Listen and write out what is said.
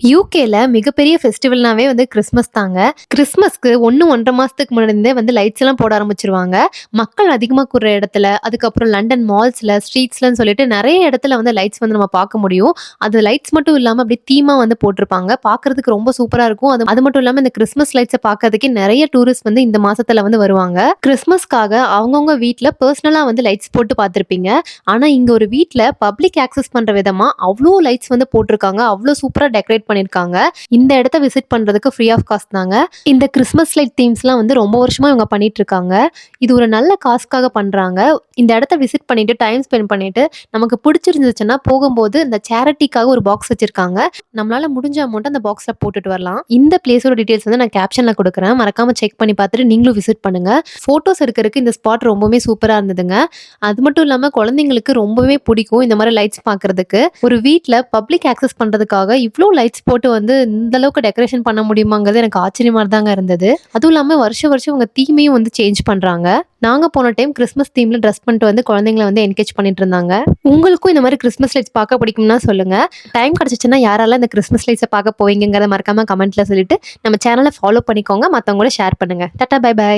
யூகேல மிகப்பெரிய ஃபெஸ்டிவல்னாவே வந்து கிறிஸ்மஸ் தாங்க. கிறிஸ்மஸ்க்கு 1, 1 1/2 மாசத்துக்கு முன்னாடிருந்தே வந்து லைட்ஸ் எல்லாம் போட ஆரம்பிச்சுருவாங்க. மக்கள் அதிகமா கூடுற இடத்துல, அதுக்கப்புறம் லண்டன் மால்ஸ்ல, ஸ்ட்ரீட்ஸ்லன்னு சொல்லிட்டு நெறைய இடத்துல வந்து லைட்ஸ் வந்து நம்ம பார்க்க முடியும். அது லைட்ஸ் மட்டும் இல்லாம அப்படியே தீமா வந்து போட்டிருப்பாங்க. பார்க்கறதுக்கு ரொம்ப சூப்பரா இருக்கும். அது அது மட்டும் இல்லாம இந்த கிறிஸ்மஸ் லைட்ஸ பார்க்கறதுக்கே நெறைய டூரிஸ்ட் வந்து இந்த மாசத்துல வந்து வருவாங்க. கிறிஸ்மஸ்க்காக அவங்கவங்க வீட்ல பெர்சனலா வந்து லைட்ஸ் போட்டு பார்த்திருப்பீங்க. ஆனா இங்க ஒரு வீட்ல பப்ளிக் ஆக்சஸ் பண்ற விதமா அவ்ளோ லைட்ஸ் வந்து போட்டிருக்காங்க. அவ்ளோ சூப்பரா டெக்கரேட் பண்ணியிருக்காங்க. இந்த இடத்த விசிட் பண்றதுக்கு ஃப்ரீ ஆஃப் காஸ்ட் தாங்க. இந்த கிறிஸ்மஸ் லைட் தீம்ஸ்லாம் வந்து ரொம்ப வருஷமா இவங்க பண்ணிட்டு இருக்காங்க. இது ஒரு நல்ல காசுக்காக பண்றாங்க. இந்த இடத்த விசிட் பண்ணிட்டு டைம் ஸ்பெண்ட் பண்ணிட்டு நமக்கு பிடிச்சிருந்துச்சுன்னா போகும்போது இந்த சேரிட்டிக்காக ஒரு பாக்ஸ் வச்சிருக்காங்க. நம்மளால முடிஞ்ச அமௌண்ட் அந்த பாக்ஸ்ல போட்டுட்டு வரலாம். இந்த பிளேஸோட டீடைல்ஸ் வந்து நான் கேப்ஷன்ல கொடுக்குறேன். மறக்காம செக் பண்ணி பார்த்துட்டு நீங்களும் விசிட் பண்ணுங்க. போட்டோஸ் எடுக்கிறதுக்கு இந்த ஸ்பாட் ரொம்பவே சூப்பரா இருந்ததுங்க. அது மட்டும் இல்லாம குழந்தைங்களுக்கு ரொம்பவே பிடிக்கும் இந்த மாதிரி லைட்ஸ் பார்க்கறதுக்கு. ஒரு வீட்ல பப்ளிக் ஆக்சஸ் பண்றதுக்காக இவ்ளோ லைட்ஸ் போட்டு வந்து இந்த அளவுக்கு டெக்கரேஷன் பண்ண முடியுமாங்கிறது எனக்கு ஆச்சரியமா தாங்க இருந்தது. அதுவும் இல்லாம வருஷம் வருஷம் உங்க தீமையும் வந்து சேஞ்ச் பண்றாங்க. நாங்க போன டைம் கிறிஸ்மஸ் தீம்ல ட்ரெஸ் பண்ணிட்டு வந்து குழந்தைங்கள வந்து என்கேஜ் பண்ணிட்டு இருந்தாங்க. உங்களுக்கும் இந்த மாதிரி கிறிஸ்மஸ் லைட்ஸ் பார்க்க பிடிக்கும்னா சொல்லுங்க. டைம் கிடைச்சிச்சுன்னா யாரெல்லாம் இந்த கிறிஸ்மஸ் லைட்ஸை பார்க்க போவீங்கிறத மறக்காம கமெண்ட்ல சொல்லிட்டு நம்ம சேனலை ஃபாலோ பண்ணிக்கோங்க. மற்றவங்களோட ஷேர் பண்ணுங்க. Tata bye by.